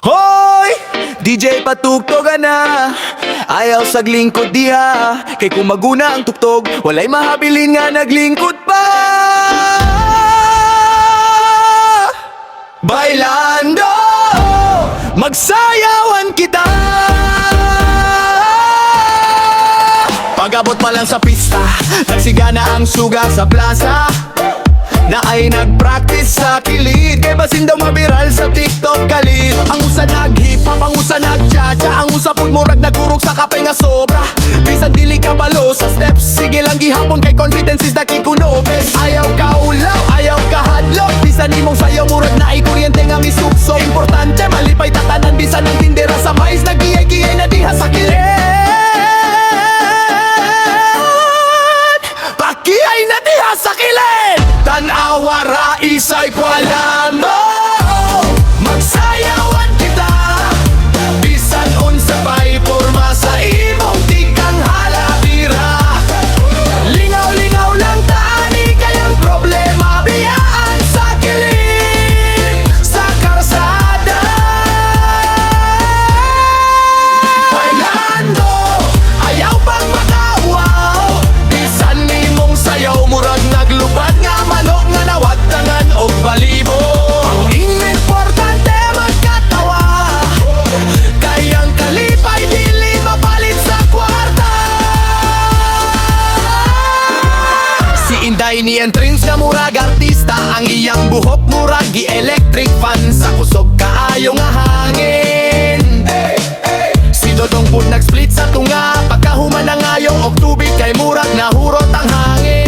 Hoy! DJ patugtog na. Ayaw saglingkod diha. Kay kung maguna ang tugtog, walay mahabilin nga naglingkod pa. Bailando, magsayawan kita. Pag-abot pa lang sa pista, nagsigana ang suga sa plaza. Na ay nag-practice sa kilid, kay basin daw mabiral sa TikTok kalit. Ang usa nag-hip-hop, ang usa nag-cha-cha, ang usa pud murag nagurog sa kapay nga sobra. Bisan dili ka balo sa steps, sige lang gihapon kay confidence is the key kunobes. Ayaw ka ulaw, ayaw ka hadlok, bisan imong sayaw murag na ay kuryente nga misukso. Importante malipay tatanan, bisan ang tindera sa mais nagiyay-giyay na diha sa kilid. Pakiyay na diha sa kilid. Tanawara isay kwalano, magsayawan kita. Bisan unsa pa'y porma sa imong tikang halabira. Lingaw-lingaw lang tani kayang problema, biyaan sa kilid, sa karsada. Bailando, ayaw pang matawaw, bisan nimong sayaw murag naglubad nga manok nga nawagtangan og balibo. Ang importante magkatawa, kayang kalipay dili mapalit sa kwarta. Si Inday ni entrance nga murag artista, ang iyang buhok murag gi-electric fan sa kusog kaayo nga hangin. Si Dodong pud nag-split sa tunga, pagkahuman na ngayo og tubig kay murag nahurot ang hangin.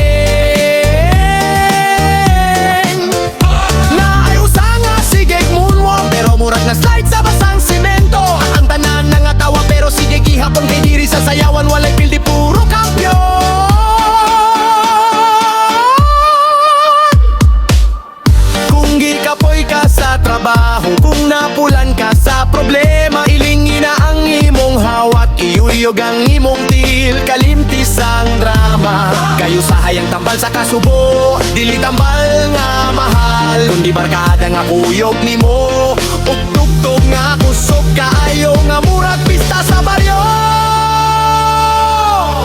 Murag na slide sa basang simento, ang tanan nga tawa pero sige gihapon kay diri sa sayawan walay pildi puro kampyon. Kung gikapoy ka sa trabaho, kung napulan ka sa problema, ilingin na ang imong hawat, iyuyog ang imong til, kalimtis ang drama. Kayo sa hayang tambal sa kasubo, dili tambal nga mahal, kundi barkada nga kuyog nimo. Ug tugtog nga kusog kaayo nga murag pista sa baryo.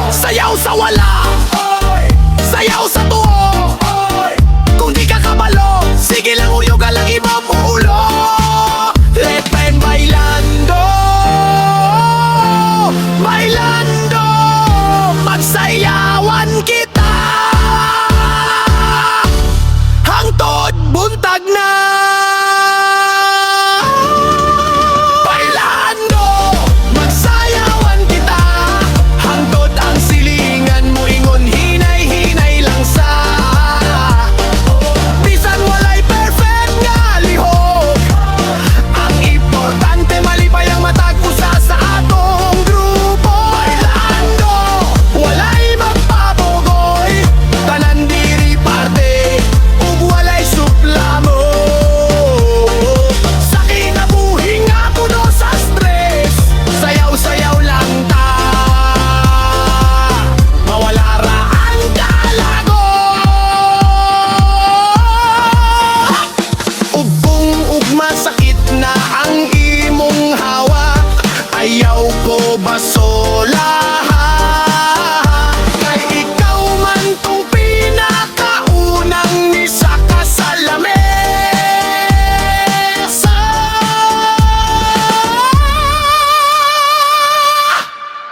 Sayaw sa wala, sayaw sa tuo. Kung di ka kabalo, sige lang uyog lang imong ulo. Let pen bailando, bailando, magsayawan kita. Hangtod buntag na.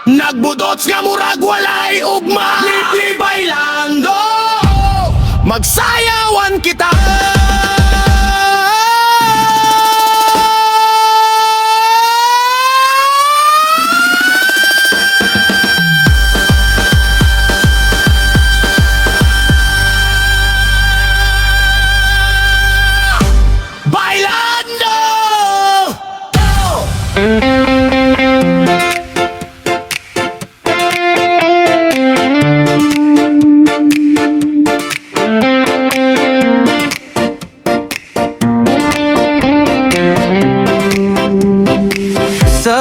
Nagbudots nga murag walay ugma, libre bailando, magsayawan kita. Bailando.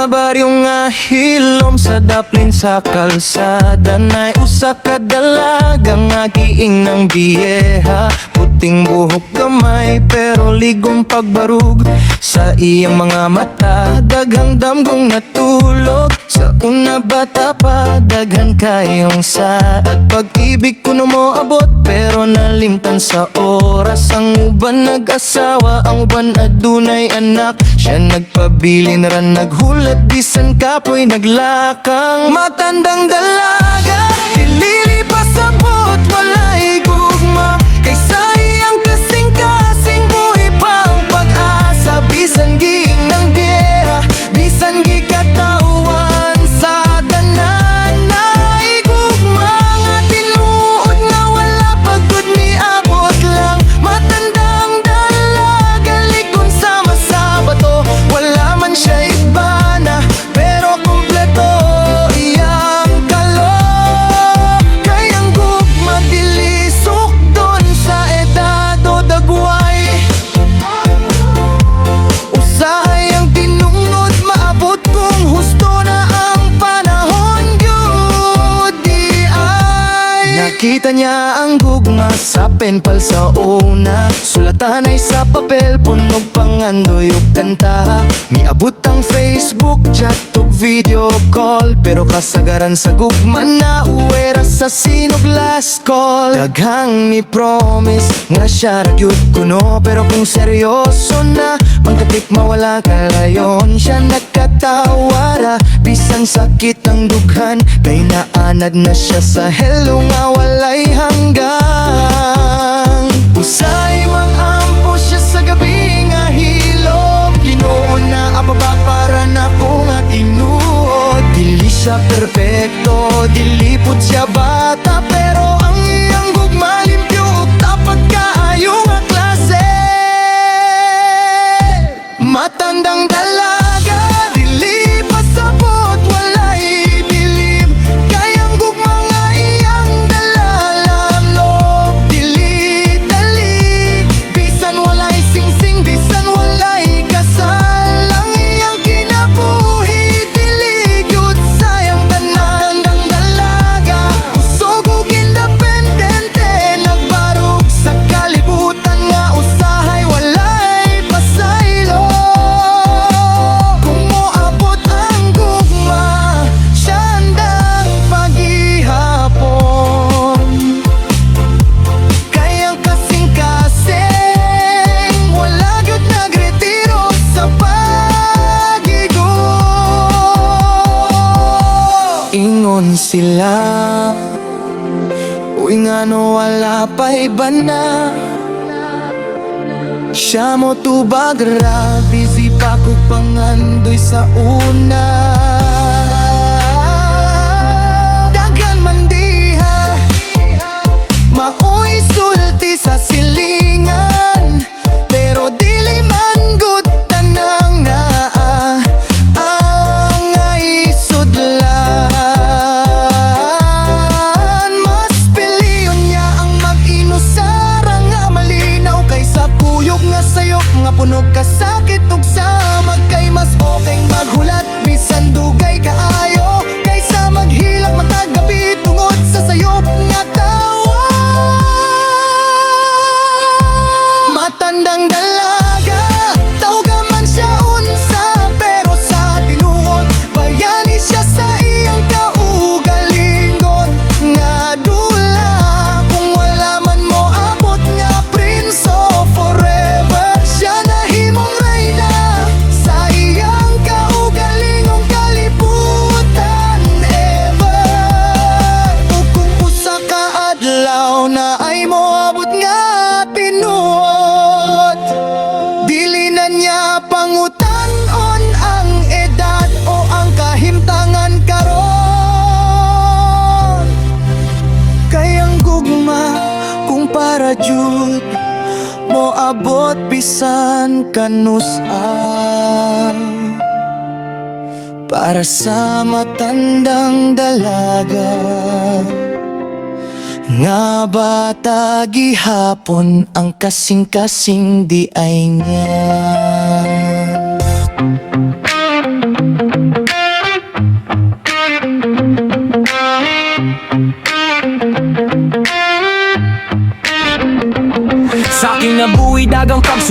Sa baryo nga hilom sa daplin sa kalsada Nay usa ka dalaga nga giing ng biyeha Puting buhok gamay pero ligong pagbarug Sa iyang mga mata daghang damgong natulog Sa una bata pa daghan kayong saad Pag-ibig kuno mo abot pero nalimtan sa oras Ang uban nag-asawa, ang uban adunay anak Siya nagpabilin ra naghulat bisan kapoy naglakang Matandang dalaga, dilili pa sabot walay gugma Kaysa iyang kasing-kasing buhi pa ang pag-asa Bisan giing ng biyeha, bisan gikatawan sa tanan Ay gugma nga tinuod nga wala pagod ni abot lang Matandang dalaga, likon sama sa bato Wala man siya ibana, pero kumpleto iyang kalo Kayang gugma dilisok doon sa edado dagway Usahay ang tinungod maabot kung husto na ang panahon Yun di ay Nakita niya ang gugma sa penpal sa una Sulatan ay sa papel, punog pangandoy ug kanta Miabot ang Facebook, chat ug video call Pero kasagaran sa gugma na uwera sa sinog last call Daghang ni promise nga siya ragyod kuno Pero kung seryoso na, pagkapik mawala kalayon Siya nagkatawara, bisan sakit ang dughan Kay naanad na siya sa hello nga walay hanggang Usay mang-ampo siya sa gabi nga hilom Ginoo na ababa para na ko nga tinuod Dili siya perfecto, dilipot siya bata Pero ang iyang gugma limpyo ug tapag kaayo nga klase Matandang dalaga, dili pasabot, walay bilib Kayang gugma nga iyang dalalang loob Dili dali, bisan walay singsing, bisan walay kasal Ang iyang kinabuhi, dili gyud sayang tanan Matandang dalaga, usog ug independente Nagbarog sa kalibutan nga usahay, walay pasaylo Kung moabot ang gugma, siyandang paghihapon Kayang kasing-kasing, wala gyud nagretiro sa pagigo Ingon sila, uy ngano wala pa iba na Siya mo tubag ra, busy pa ko pangandoy sa una Daghan man diha, maoy sulti sa silingan Pero dili man gud tanang naa ang isudlan Mas piliyon niya ang mag-inusara nga malinaw Kaysa kuyog nga sayop nga punog kasakit ug samag Kay mas okay maghulat bisan dugay kaayo Kaysa maghilak matag gabi tungod sa sayop nga tawa Matandang dalaga, tawga man siya unsa Pero sa tinuod, bayani siya sa iyang kaugalingon Nga dula, kung wala man mo abot nga prince of forever Siya nahimong reyna sa iyang kaugalingong kalibutan ever O kung usa ka adlaw na ay moabot nga tinuod Dili na niya pangutan-on ang edad o ang kahimtangan karon Kayang gugma kung para jud moabot bisan kanusan Para sa matandang dalaga Nga bata gihapon ang kasing-kasing di ay niya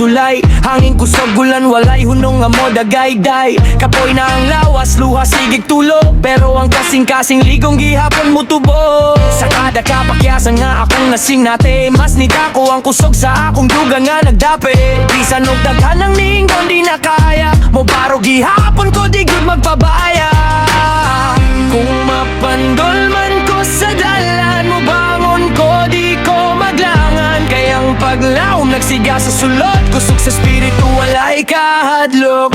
sulay. Hangin kusog gulan walay hunong nga mo dagayday. Kapoy na ang lawas luha sigig tulo, pero ang kasing-kasing ligong gihapon mo tubo. Sa kada kapakyasan nga akong nasing nate, mas nidako ang kusog sa akong duga nga nagdape. Bisan og daghan ng ninggon di na kaya, mo baro gihapon ko di gud magpabaya. Kung mapandol man ko sa dalan, mo bangon ko di ko maglangan. Kayang paglaom nagsiga sa sulod, kusog sa espiritu walay kahadlok.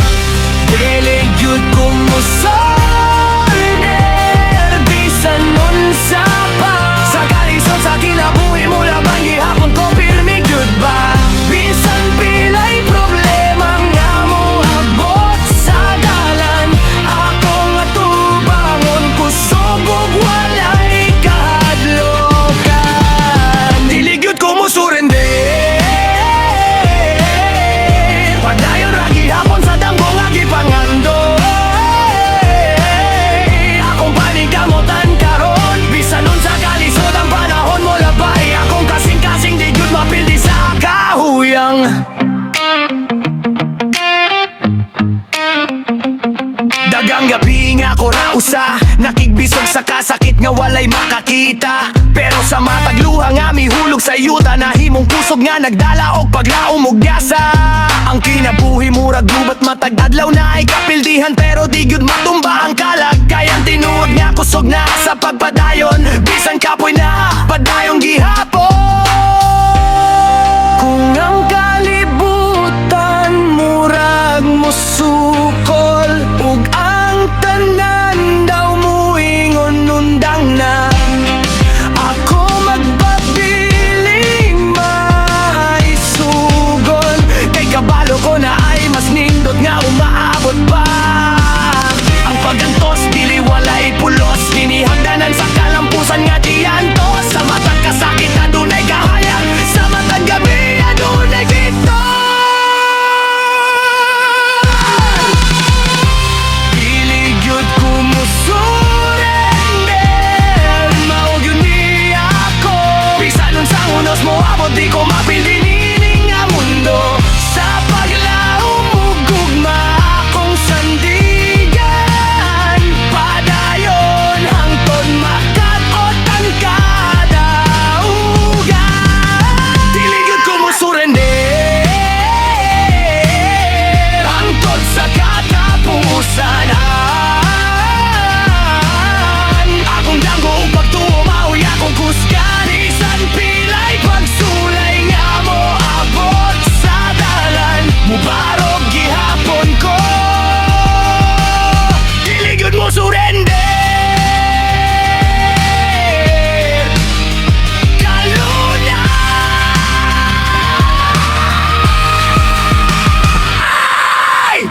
Dili gyud ko mo sorner, bisan nun sa pa. Sa kalisod sa kinabuhi mo labang gihapon ko pirmi gyud ba. Bisan pilay problema nga mo abot sa dalan, ako nga tubangon kusog ug walay kahadlokan. Dili gyud ko mo surrender, padayon ra gihapon sa danggo nga gipangando. Akong panigamutan karon, bisan nun sa kalisod ang panahon mo labay. Akong kasing-kasing di gyud mapildi sa kahuyang. Dagang gabi nga ko rausa, nakigbisog sa kasakit nga walay makakita. Pero sa matag luha nga mihulog sa yuta, nahimong kusog nga nagdala og paglaom og gasa. Ang kinabuhi murag gubat matag adlaw na ay kapildihan, pero di gyud matumba ang kalag. Kayang tinuod nga kusog na sa pagpadayon, bisan kapoy na padayon gihapon. Kung ang kalibutan murag musukol, ug ang tanan daw muingon nundang na, ako magpabiling maisugon. Kay kabalo ko na ay mas nindot nga umaabot pa. Ang pagantos dili walay pulos, kinihagdanan sa kalampusan nga diyantos. Sa matag kasakit adunay kahayag, sa matag gabi adunay bitaw. Dili gyud ko mo surrender, mao gyud ni ako. Bisan nun sa unos mo abot di ko mapildi nining nga mundo. Sa paglaom ug gugma akong sandigan, padayon hangtod makatot ang kadaugan. Dili gyud ko mo surrender, hangtod sa katapusan. Akong danggo ug pagtuo mao'y akong kusgan, isan pilay pagsulay nga mo abot sa dalan. Mubarog gihapon ko, dili gyud mo surrender. Kaluna ay!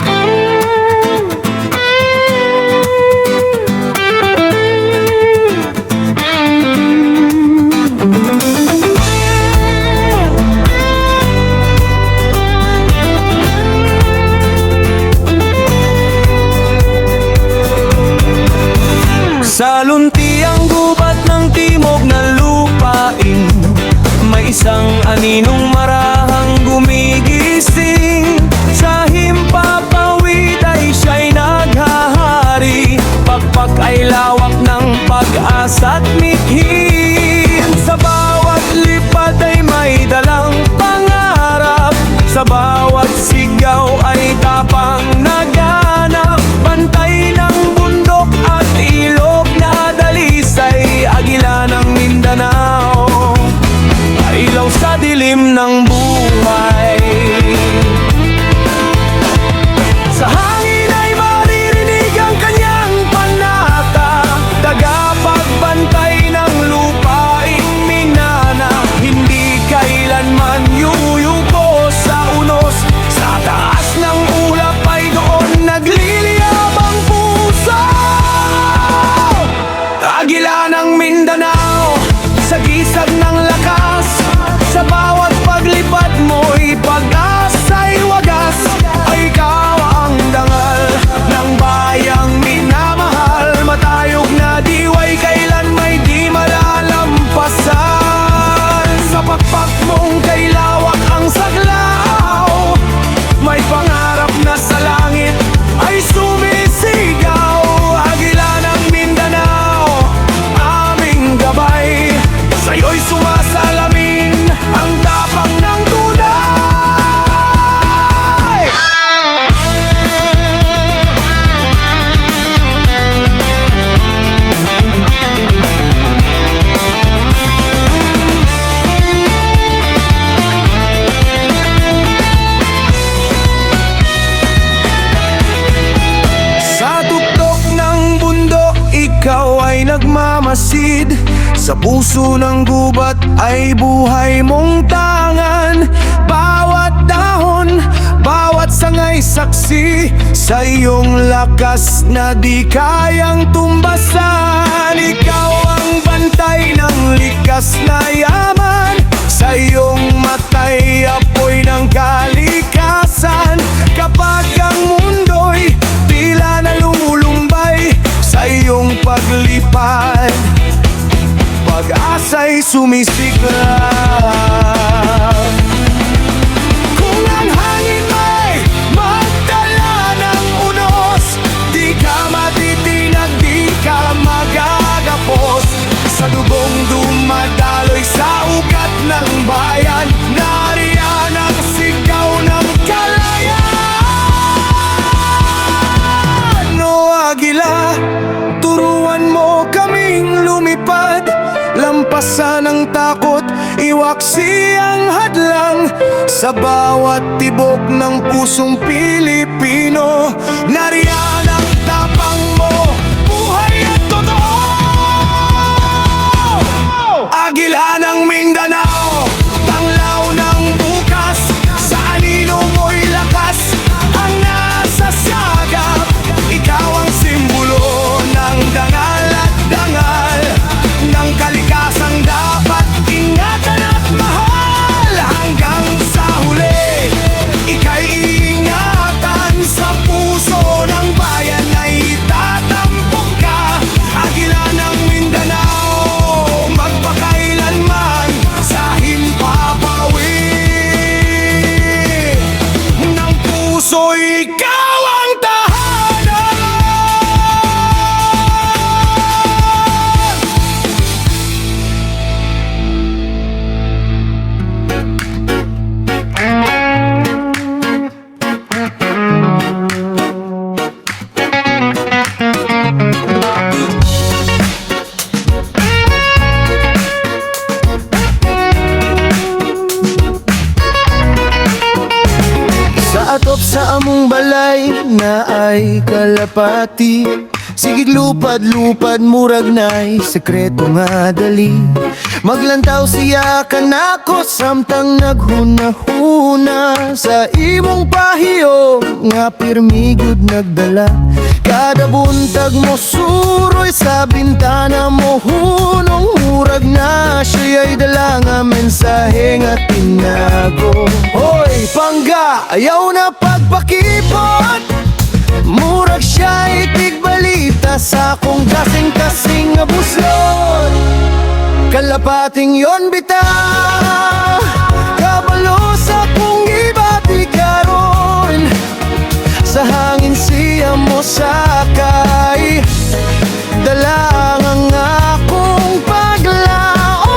Sa luntiang gubat ng timog na lupain, may isang aninong marahang gumigising. Sa himpapawid ay siya'y naghahari, pakpak ay lawak ng pag-asa't mithin. Sa bawat lipad ay may dalang pangarap, sa bawat sigaw ay tapang naganap. Pantay ng bundok at ilog na dalisay, agila ng Mindanao, ilaw sa dilim ng Sa puso ng gubat ay buhay mong tangan. Bawat dahon, bawat sangay saksi sa iyong lakas na di kayang tumbasan. Ikaw ang bantay ng likas na yaman, sa iyong matay apoy ng kalikasan. Kapag ang mundo'y tila na lumulumbay sa iyong paglipad, pag-asa'y sumisikap. Kung ang hangin ay magdala ng unos, di ka matitinag, di ka magagapos. Sa dugong dumadaloy sa ugat ng bayan, nariyan ang sigaw ng kalayaan. O agila, turuan mo kaming lumipad, lampasan ang takot, iwaksi ang hadlang. Sa bawat tibok ng pusong Pilipino, nariyan ang tapang mo, buhay at totoo. Agila ng Mindanao, tanglaw ng bukas, sa anino mo'y lakas ang nasa sagap. Ikaw ang simbolo ng dangal at dangal, ng kalikasang dapat ingatan at mahal. Hanggang sa huli, ika'y iingatan, sa puso ng bayan ay itatampok ka. Agila ng Mindanao, magpakailanman sa himpapawi ng puso, ikaw ang tahanan. Sa atop sa among balay na ay kalapati, sigig lupad-lupad murag na'y sekreto nga dali. Maglantaw siya kanako samtang naghunahuna, sa imong pahiyo nga pirmigod nagdala. Kada buntag mo suroy sa bintana mo hunong, murag na siya'y dala nga mensahe nga tinago. Hoy pangga, ayaw na pagpakipot, murag siya itigbalita sa akong kasing-kasing nga buslot. Kalapating yon bita, kabalo sa kong ibati karon, sa hangin siya mo sakay, dala ang akong paglaon.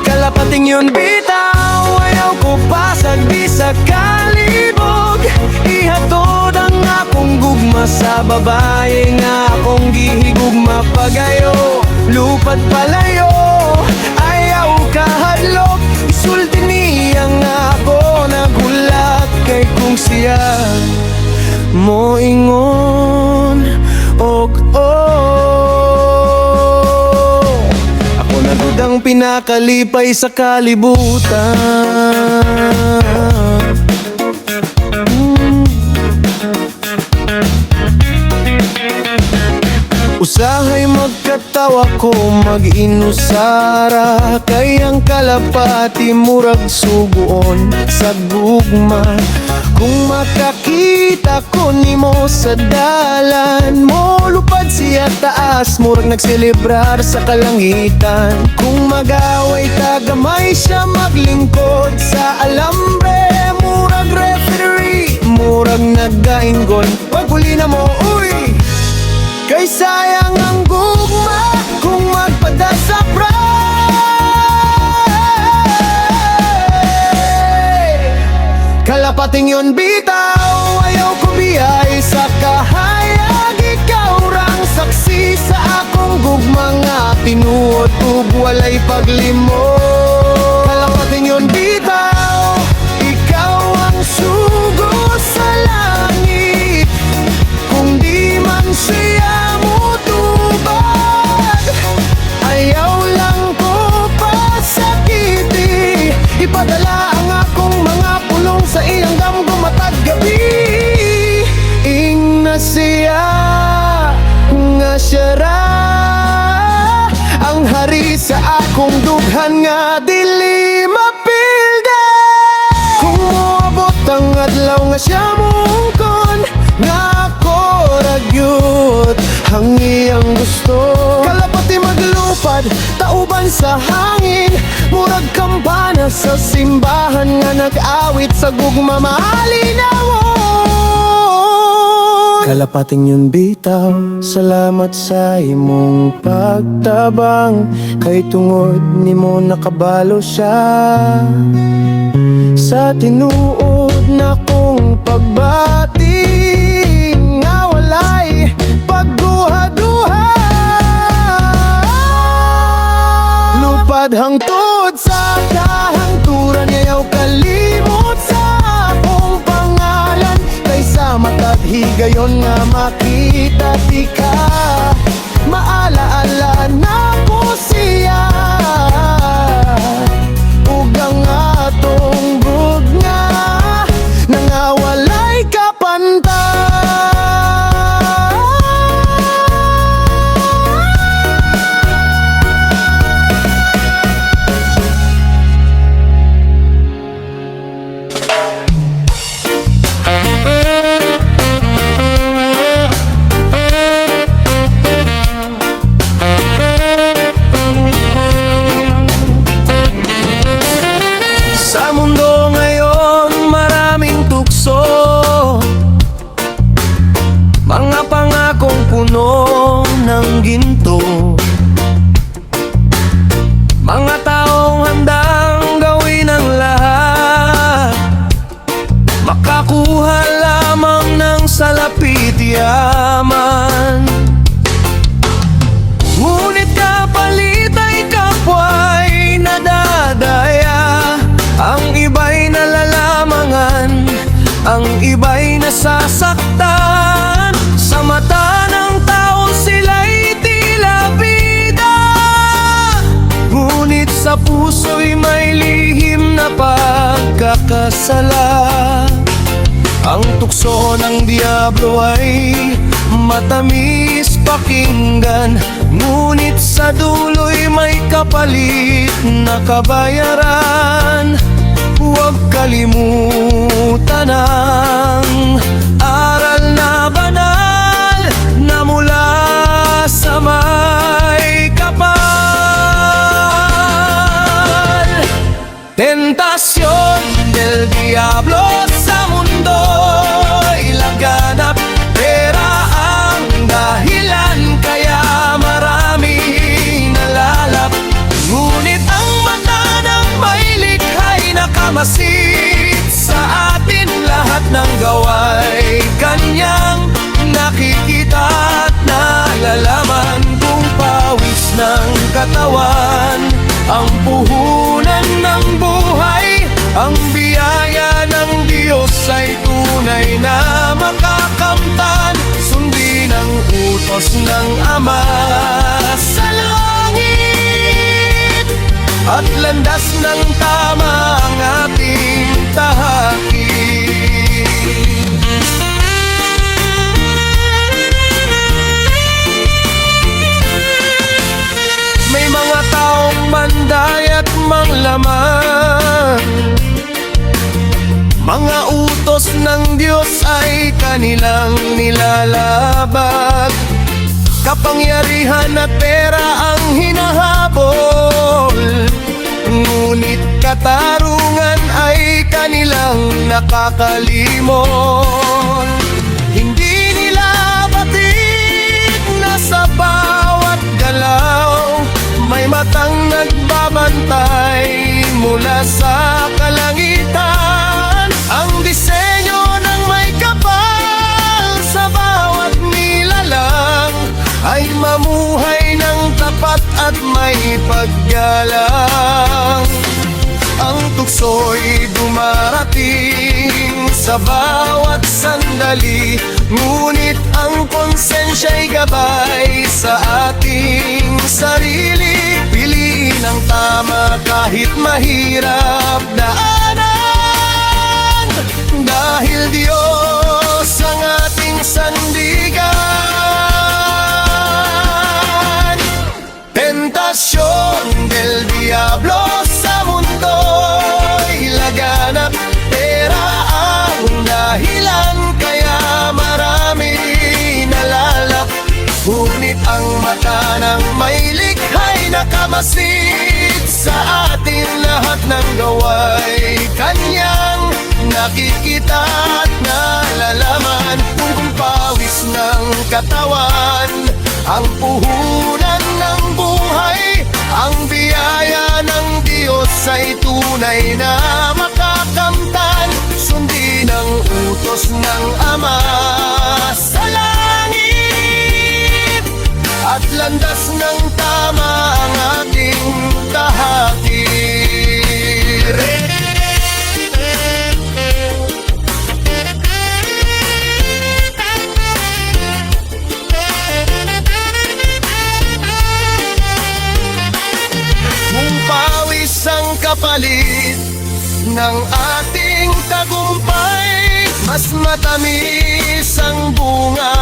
Kalapating yon bitaw, ayaw ko pasagdi sa kalibog, ihatod ang akong gugma sa babae nga akong gihigugma pagayo. Lupad palayo, ayaw kahadlok, isulti niya nga ako nagulat kay kung siya mo ingon og ako na dudang pinakalipay sa kalibutan. Usahay magkatawa ko mag-inusara, kay ang kalapati murag suguon sa gugma. Kung makakita ko nimo sa dalan mo, lupad siya taas, murag nagselebrar sa kalangitan. Kung magaway tagamay siya maglingkod sa alambre, murag referee, murag naggaingon. Pag huli na mo, uy, kay sayang ang gugma kung magpadasa pray. Kalapating yon bitaw, ayaw ko biyay sa kahayag, ikaw rang saksi sa akong gugma nga tinuod ug walay paglimot. Kalapating yon bitaw, ikaw ang sugo sa langit, kung di man siya mo tuba. kung dughan nga dili mapilde. Kung moabot ang adlaw nga siya mungkon, nga ako ragyot ang iyang gusto. Kalapati maglupad, tauban sa hangin, murag kampana sa simbahan nga nag-awit sa gugma maalinawon. Kalapating yun bitaw, salamat sa imong pagtabang, kay tungod nimo nakabalo siya sa tinuod na kong pagbati, nga walay pagduha-duha. Lupad hangtod sa kahangturan, ngayaw kalimot sa akong pangalan, kaysa matag higayon nga makita di ka, maalaala na ko siya. Ugang atong bugna, nangawalay kapantay. Sa mundo ngayon maraming tukso, mga pangakong puno ng ginto, mga taong handang gawin ang lahat, makakuha lamang ng salapit yaman. Ngunit kapalit ay kapwa'y nadadaya, ang iba'y nalalamangan, ang iba'y nasasaktan. Sa mata ng tao sila'y tila bida, ngunit sa puso'y may lihim na pagkakasala. Ang tukso ng diablo ay matamis pakinggan, ngunit sa dulo'y may kapalit na kabayaran. Huwag kalimutan ang aral na banal na mula sa may kapal. Tentasyon del diablo sa mundo, ilaganap pera ang dahilan, kaya marami nalalap. Ngunit ang mata ng may likha'y nakamasid sa atin, lahat ng gawa'y kanyang nakikita at nalalaman. Kung pawis ng katawan ang puhunan ng buhay, ang biyaya ng Diyos ay tunay na makakamtan. Sundin ang utos ng Ama sa langit, at landas ng tama ang ating tahakin. May mga taong manday at manglaman, mga utos ng Diyos ay kanilang nilalabag. Kapangyarihan at pera ang hinahabol, ngunit katarungan ay kanilang nakakalimot. Hindi nila batid na sa bawat galaw may matang nagbabantay mula sa kalangitan. Ang disenyo ng may kapal sa bawat nilalang ay mamuhay ng tapat at may paggalang. Ang tukso'y dumarating sa bawat sandali, ngunit ang konsensya'y gabay sa ating sarili. Piliin ang tama kahit mahirap daanan, dahil Diyos ang ating sandigan. Tentasyon del masid sa atin lahat ng gaway kanyang nakikita at nalalaman. Kung pawis ng katawan ang puhunan ng buhay, ang biyaya ng Diyos ay tunay na makakamtan. Sundin ang utos ng Ama sa langit at landas ng tama ang ating tahatir. Kung pawis ang kapalit ng ating tagumpay, mas matamis ang bunga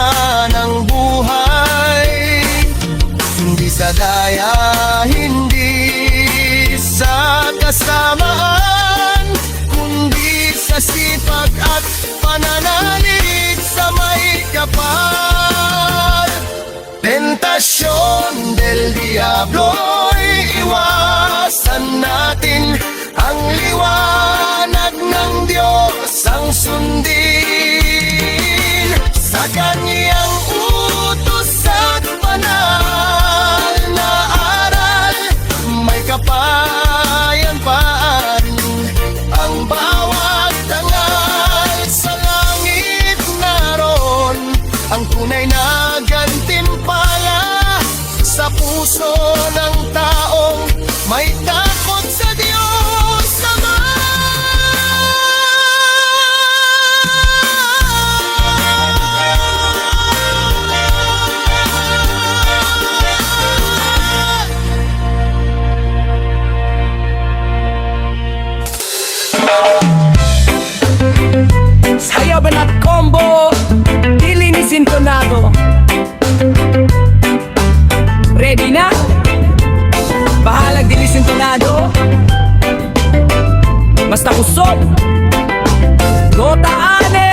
ng buhay. Hindi sa daya, hindi sa kasamaan, kundi sa sipag at pananalig sa may kapal. Tentasyon del Diablo'y iwasan natin, ang liwanag ng Diyos ang sundin. Sa kanyang utos at banal na aral, may kapayapaan ang bawat dangal. Sa langit naroon ang tunay na gantimpala sa puso ng taong may takot sa Diyos Ama. Sayaw banat combo, dili ni sintonado. Ready na? Bahalag dili sintonado. Basta kusog Gotaane.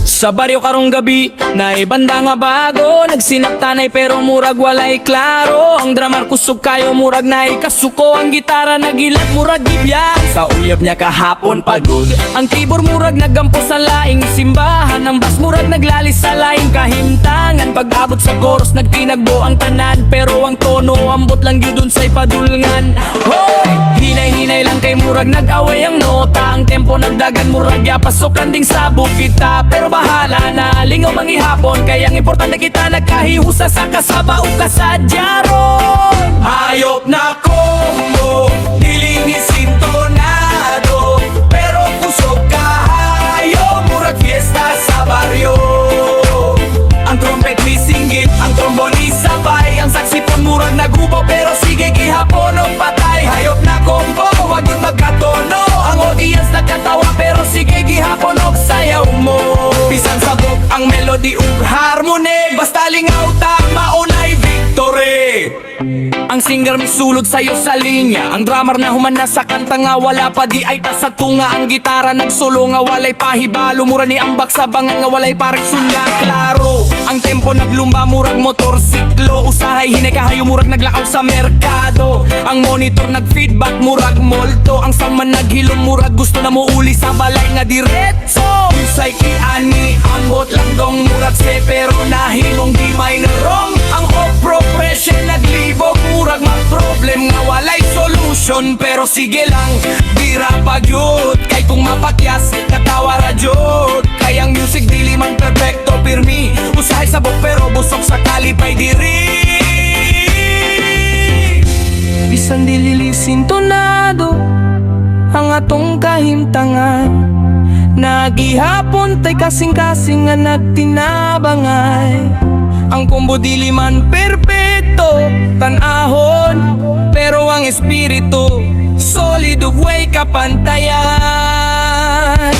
Sa baryo karong gabi, na ibanda nga bago, nagsinaktanay pero murag walay klaro. Ang dramar kusog kayo murag na ikasuko, ang gitara nagilat murag gibyan. Sa uyab niya kahapon pagod, ang keyboard murag nagampo sa laing simbahan. Ang bass murag naglalis sa laing kahimtangan. Pag-abot sa chorus nagtinagbo ang tanan, pero ang tono ambot lang yun dun sa'y padulngan. Hoy! Hinay-hinay lang kay murag nag-away ang nota, ang tempo nagdagan murag yapasokan ding sabog kita. Pero bahala na, lingaw mangihapon, kaya ang importante kita nagkahihusa sa kasaba o kasadyaron. Hayop na combo, diling isintonado, pero kusog kahayo, murag fiesta sa baryo. Ang trumpet ni singgit, ang trombone ni sabay, ang saxophone murag nagubo, pero sige gihapon o patay. Hayop na combo, wag yun magkatono, ang audience nagkatawa, pero sige gihapon o sayaw mo. Bisan sabog ang melody ug harmony, basta lingaw tama unay victory. Ang singer misulod sayo sa linya, ang drummer na humana sa kanta nga wala pa di ay ta sa tunga. Ang gitara nagsulo nga walay pahibalo, mura ni ambak sa bangan nga walay pareksun nga klaro. Ang tempo naglumba murag motorsiklo, usahay hinay kahayo murag naglakaw sa merkado. Ang monitor nagfeedback murag molto, ang saman naghilom murag gusto na muuli sa balay nga diretso. Usay kiani ambot lang dong murag se, pero nahimong di may narong. Ang off-profession naglibog murag mag-problem nga walay solution, pero sige lang bira pagyut. Kay kung mapakyas katawa radyot, kay ang music dili man perfecto pirmi, usahay sabog pero busok sa kalipay diri. Bisan dili sintonado ang atong kahimtangan, nagihapon tay kasing-kasing nga nagtinabangay. Ang combo dili man perpekto tanahon, pero ang espiritu solid ug way kapantayan.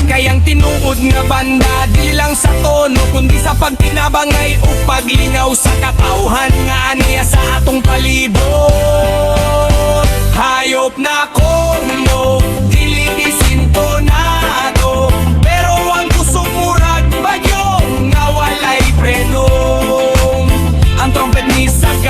Kayang tinuod nga banda di lang sa tono, kundi sa pagtinabangay o paglingaw sa katauhan nga aniya sa atong palibot. Hayop na combo, dili isintonado, pero ang kusog murag bagyo nga walay preno. Ang trumpet ni Saka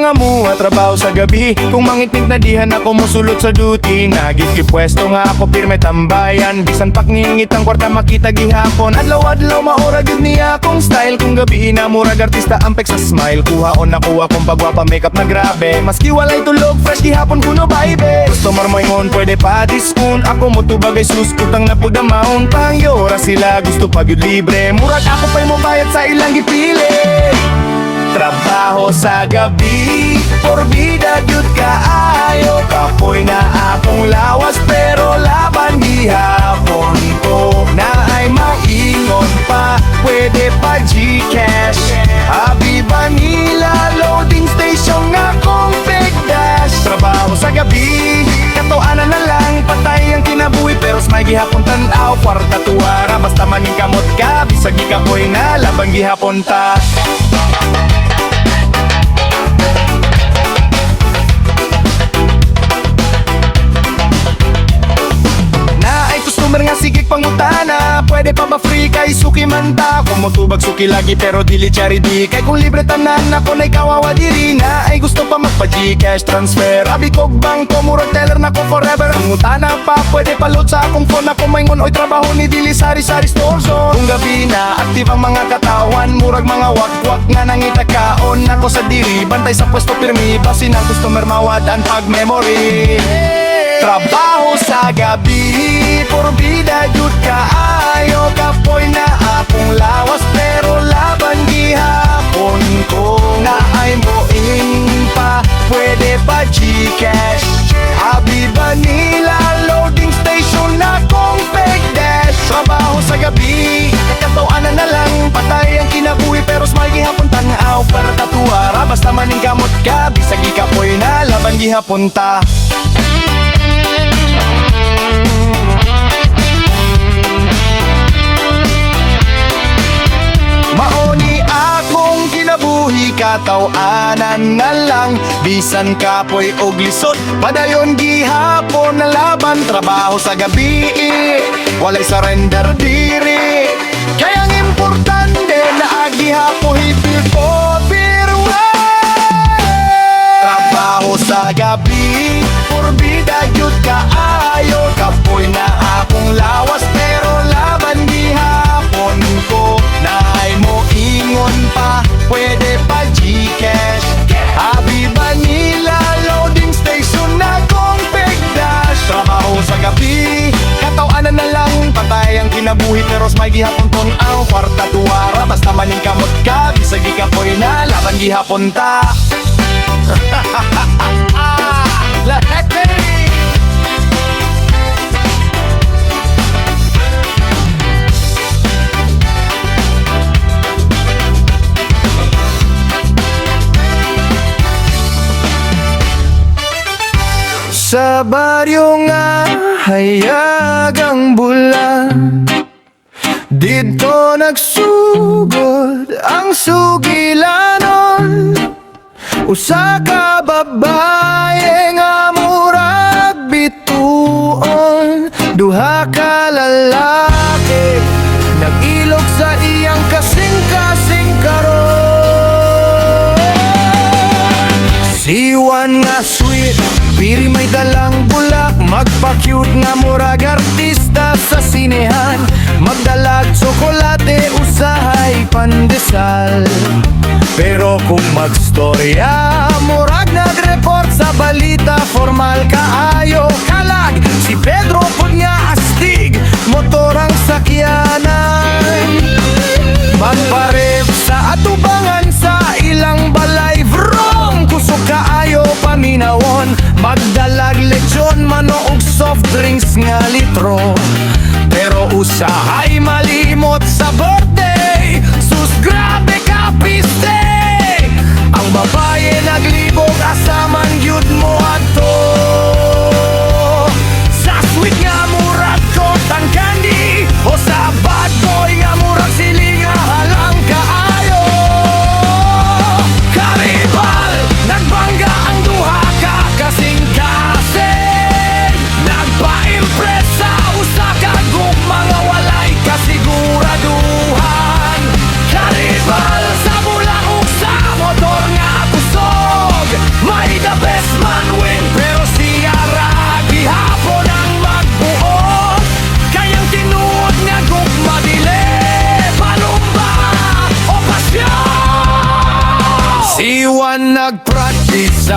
mga muha, trabaho sa gabi. Kung mangitnit na dihan ako musulot sa duty. Nagikipwesto nga ako pirme tambayan. Bisan pak ngingit ang kwarta makita gihapon. Adlaw-adlaw maura gud niya akong style. Kung gabi na murag artista ampek sa smile. Kuhaon na kuha kong pagwapa makeup na grabe. Maski walay tulog fresh gihapon kuno baby. Customer mo ingon pwede pa discount. Ako mo to bagay suskutang na pud amount. Pangyora sila gusto pag yun libre. Murag ako pa'y mo bayad sa ilang gipili. Trabaho sa gabi, porbida gyud kaayo. Kapoy na akong lawas pero laban gihapon ko. Na ay maingon pa, pwede pa Gcash. Abi Manila, loading station nga kong pigdash. Trabaho sa gabi, katuanan na lang, patay ang kinabuhi. Pero smay gihapon tanaw, kwarta tuwara. Basta maning kamot ka, bisag ikapoy na, labang gihapon ta. Nga sigig pangutana, pwede pa ba free kay suki man ta? Kung motubag suki lagi pero dili charity. Kay kung libre tanan ako na'y kawawa diri na. Ay gusto pa magpa Gcash transfer. Abi kog bangko, murag teller na ko forever. Pangutana pa, pwede pa load sa akong phone. Ako maingon oy trabaho ni dili sari-sari store zone. Kung gabi na, active ang mga katawan. Murag mga wak-wak nga nangita kaon. Ako sa diri, bantay sa pwesto pirmi. Basin ang customer mawad ang pag-memory. Trabaho sa gabi, porbida jud kaayo. Kapoy na akong lawas pero laban gihapon ko. Na ay moing pa, pwede pa Gcash. Abi Manila, loading station na kong pigdash. Trabaho sa gabi, katawanan na lang, patay ang kinabuhi pero smile gihapon tanaw. Para tatuwara, basta maning kamot ka, bisag ikapoy na, laban gihapon ta. Maoni akong kinabuhi, katawanan na lang. Bisan kapoy og lisod, padayon gihapon na laban. Trabaho sa gabi, walay surrender diri. Kayang importante na agihapo hipil ko birway. Trabaho sa gabi, porbida gyud kaayo. Kapoy na akong lawas pero laban gihapon ko. Na ay mo ingon pa, pwede pa Gcash. Abi Manila, loading station na kong pigdash. Trabaho sa gabi, katawanan na lang, patay ang kinabuhi pero smay gihapon ton ang kwarta tuwara. Basta maning kamot ka, bisag ikapoy na, laban gihapon ta. Lahat sa baryo nga hayag ang bulan. Dito nagsugod ang sugilanon. Usa ka babae nga murag bituon. Duha ka lalaki nag-ilog sa iyang kasing-kasing karon. Siwan nga sweet, piri may dalang bulak. Magpa-cute nga murag artista sa sinehan. Magdalag tsokolate, usahay pandesal. Pero kung magstorya, murag nag-report sa balita. Formal kaayo, kalag si Pedro pud nga astig. Motor ang sakyanan. Magparep sa atubangan sa ilang balay. Vrong kusog kaayo paminawon. Magdalag lechon, manoog soft drinks nga litro. Pero usahay malimot sa birthday. Sus grabe ka piste. Ang babae naglibog asaman gyud mo adto. Sa sweet nga murag cotton candy o sa bad boy nga murag silinga halang kaayo. Karibal, nagbangga ang duha ka kasing-kasing. Nagpa-impress sa usa ka mga walay kasiguraduhan. Karibal sa bulang ug sa motor nga kusog.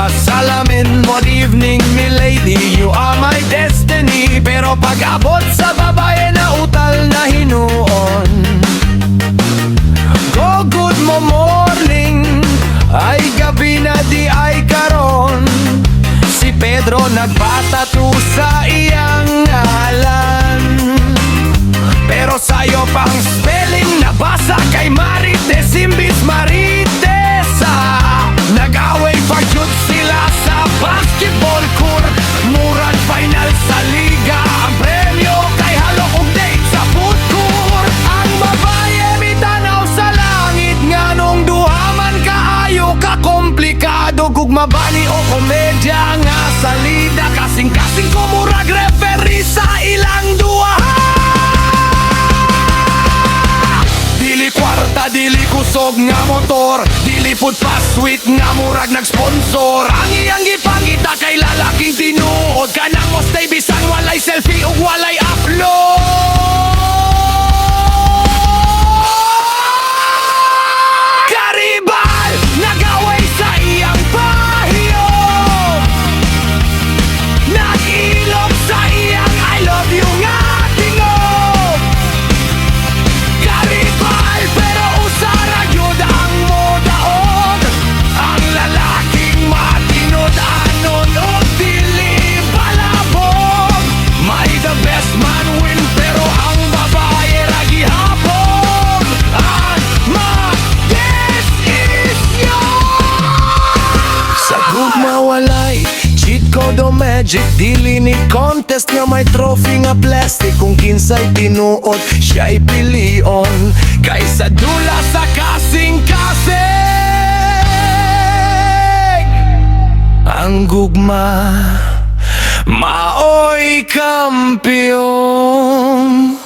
sa salamin. Good evening, milady, you are my destiny. Pero pag abot sa babae na utal na hinuon, go good mo morning, ay gabi na di ay karon. Si Pedro nagpatato sa iyang ngalan, pero sa'yo pang spelling nabasa kay Marites imbis Maritesa. Nag-away pagyud sila sa basketball court, murag final sa liga. Ang premyo kay halok og date sa food court. Ang babae mitanaw sa langit, nga nung duhaman kaayo ka komplikado. Gugma ba ni o komedya nga salida, kasing-kasing ko murag referee sa ilang duha. Dili kwarta, dili kusog nga motor, dili pud pa sweet nga murag nag-sponsor. Ang iyang gipangita kay lalaking tinuod, kanang mo stay bisan walay selfie ug walay upload. Karibal nagaway sa iyang pahiyo, nag-ilog sa iyang I love you nga tingog. Karibal pero usara gyud ang modaog, ang lalaking matinod anon og dili palabog. May the best man win pero ang babae ra gihapon. Ang ma-guess is sa gugma walay cheat code o magic, dili ni contest nga may trophy nga plastic. Kung kinsay tinuod siya'y pilion, kaysa dula sa kasing-kasing. Ang gugma maoy kampiyon.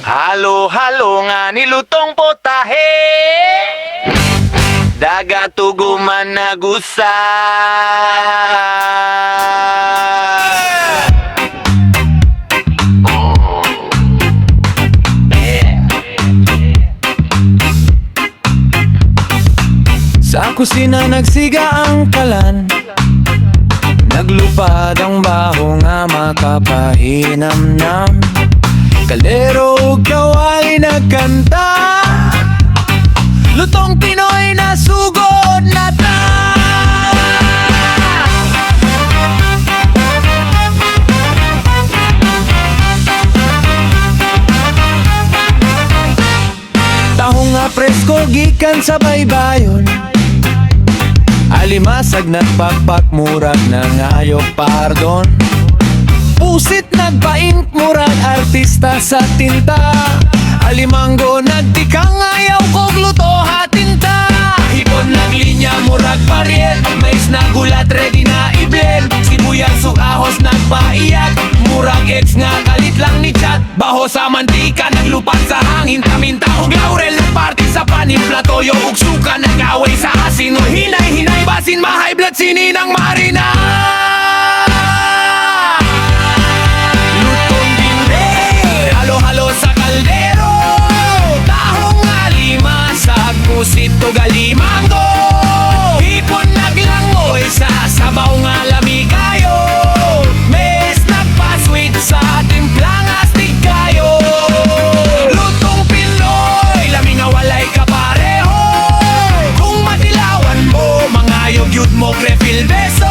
Halo-halo nga nilutong potahe, daga tuguman nagusa. Sa kusina nagsiga ang kalan, naglupad ang baho nga makapahinamnam. Kaldero ug kawali nagkanta, lutong Pinoy na sugod na ta. Tahong nga presko gikan sa baybayon, alimasag nagpakpak murag nangayok pardon. Pusit nagpaint murag artista sa tinta, alimanggo nagtikang ayaw kog luto hatinta. Hipon naglinya murag pariet, mais na gulat ready na i-blend. Sibuyas ug ahos nagpaiyak, murag ex nga kalit lang ni chat. Baho sa mantika naglupad sa hangin, taminta ug laurel nagparty sa panimpla. Toyo ug suka nag-away sa asin, o hinay-hinay basin ma-high blood sininang marina. Halo-halo sa kaldero, tahong alimasag, pusit o galimanggo. Hipon naglangoy sa sabaw nga lamigayo, mes nagpasweet sa timplang astig kayo. Lutong Pinoy, lami nga walay kapareho, kung matilawan mo, mga yogyud mo refill beso.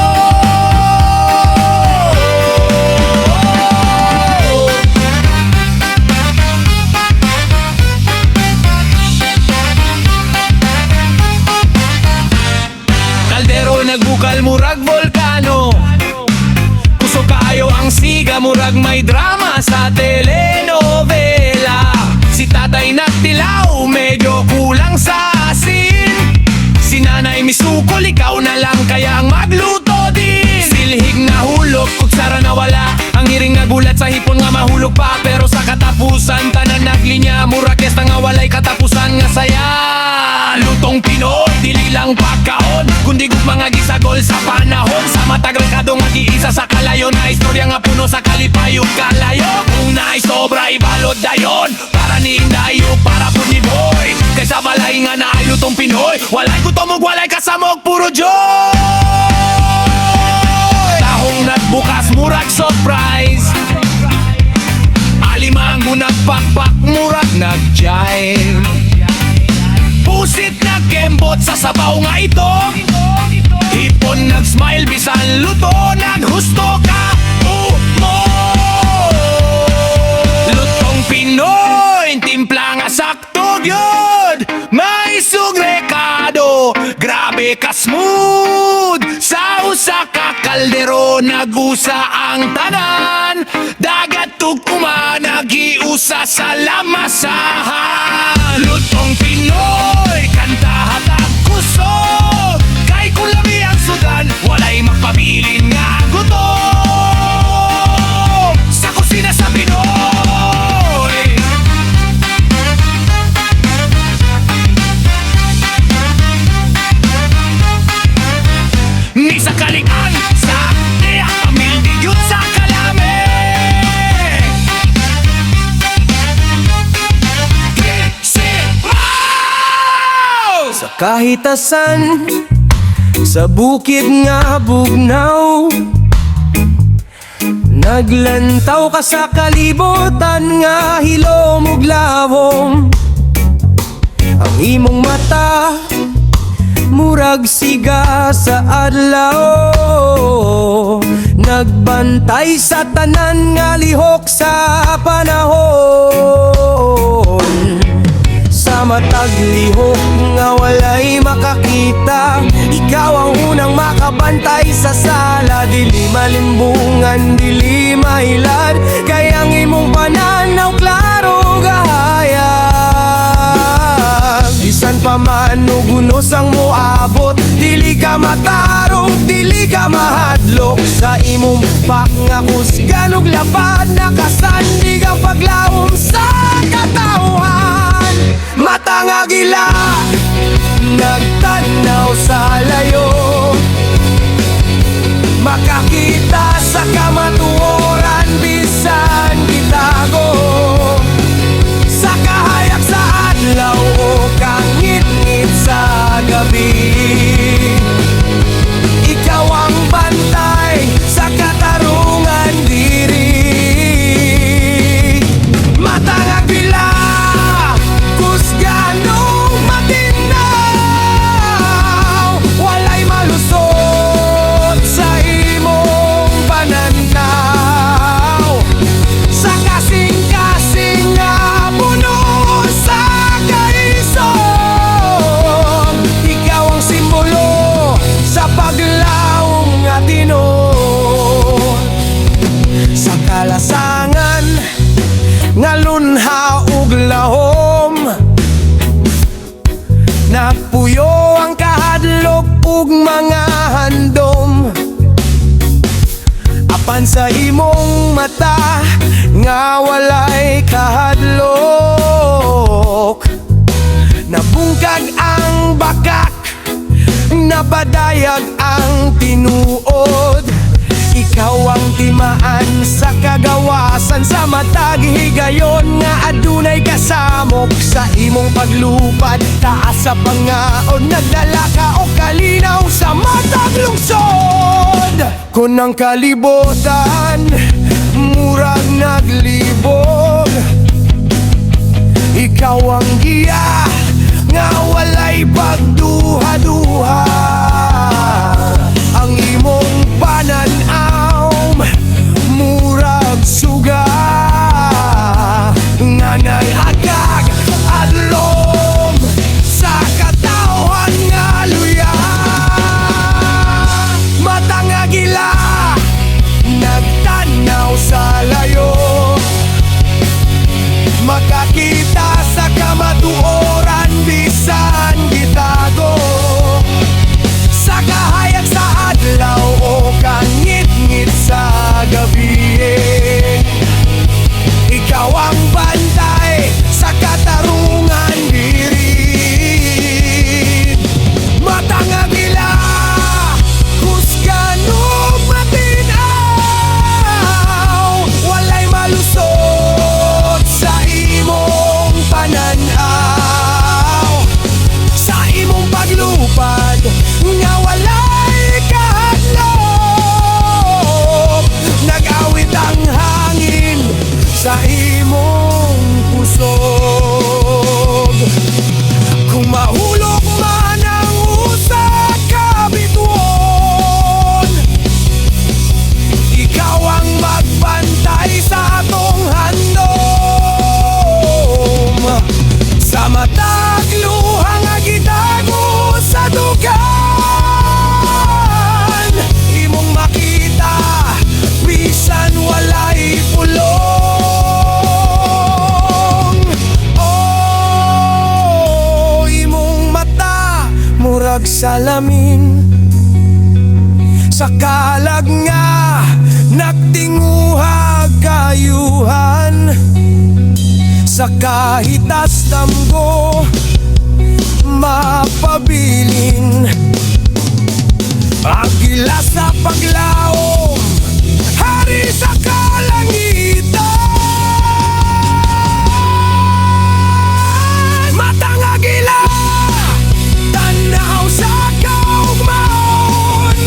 Nagbukal murag volcano, kusog kaayo ang siga murag may drama sa telenovela. Si tatay nagtilaw medyo kulang sa asin, si nanay misukol ikaw na lang kaya ang magluto din. Silhig na hulog kung sara nawala, ang hiring nagulat sa hipon nga mahulog pa. Pero sa katapusan tanan naglinya murag kesta nga walay katapusan nga saya. Lutong Lutong Pinoy, dili lang pagkaon kundi gug mga gisagol sa panahon. Sa matag rekado nga giisa sa kalayo na istorya nga puno sa kalipayong kalayo. Kung naay sobra ibalod dayon para ni Indayo, para po ni Boy. Kaysa balay nga naay Lutong Pinoy, walay gutom ug walay kasamog, puro joy. Tahong nagbukas murag surprise, alimango nagpakpak murag nag-jive. Pusit nagkembot sa sabaw nga ito, hipon nag-smile bisan luto naghusto ka mo. Lutong Pinoy, timpla nga sakto gyud, may sugrekado, grabe ka smooth. Sa usa ka kaldero nagusa ang tanan, dagat tugtuma nagiusa sa lamasahan. Lutong Pinoy, kanta hatag kusog, kay kulami ang sudan, walay magpabilin nga gutom sa kusina sa Pinoy. Ni sa kalikan sa iya pamildigyot sa kalame. Sa kahitasan, sa bukid nga bugnaw, naglantaw ka sa kalibutan nga hilom ug lawom. Ang imong mata murag siga sa adlaw, nagbantay sa tanan nga lihok sa panahon. Sa matag lihok nga walay makakita, ikaw ang unang makabantay sa sala. Dili malimbungan, dili mailad, kaya ang imong pananaw klaro gahayag. Bisan pa man ug unos ang moabot, dili ka matarong, dili ka mahadlok. Sa imong pak nga kusgan ug lapad, nakasandig ang paglawom sa katawhan. Matang agila, nagtanaw sa layo, makakita sa kamatuoran bisan gitago. Sa kahayak sa adlaw o kangit-ngit sa gabi, ikaw ang bantay sa katarungan diri. Matang agila, kusganong matinaw, walay malusot sa imong pananaw. Sa kasing-kasing nga puno sa kaisog, ikaw ang simbolo sa paglaong nga tinud. Sa kalasangan nga lunha ug lahom, napuyo ang kahadlok ug mga handom. Apan sa imong mata nga walay kahadlok, nabungkag ang bakak, napadayag ang tinuod. Ikaw ang timaan sa kagawasan, sa matag higayon nga adunay kasamok. Sa imong paglupad, taas sa pangaon, nagdala ka o kalinaw sa matag lungsod. Kun ang kalibutan murag naglibog, ikaw ang giya nga walay pagduha-duha. Ang imong pananaw murag suga nga nagagag adlom sa katawhan nga luya. Matang agila, nagtanaw sa layo, makakita sa kamatuoran bisan gitago. pagsalamin. Sa kalag nga nagtinguhag kayuhan, sa kahitas damgo mapabilin. Agila sa paglaom, hari sa kalangitan. Matang agila, tanaw sa kaugmaon,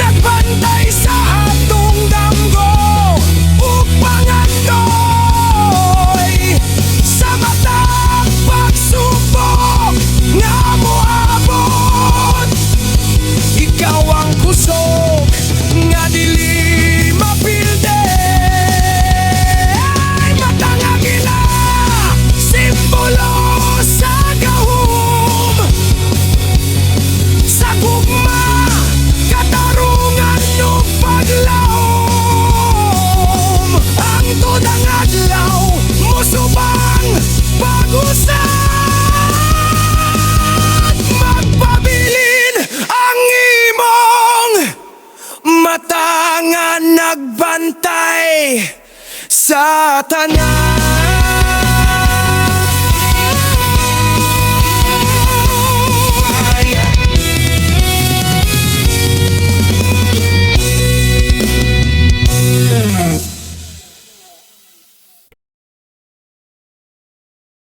nagbantay sa atong damgo ug pangandoy. Sa matang pagsubok nga moabot, ikaw ang kusog nga dili mapilde. Ay, matang agila, simbolo sa gahom, sa gugma, katarungan ug paglaom. Ang tudang adlaw musubang pag-usad, magpabilin ang imong mata nga nagbantay sa tanan.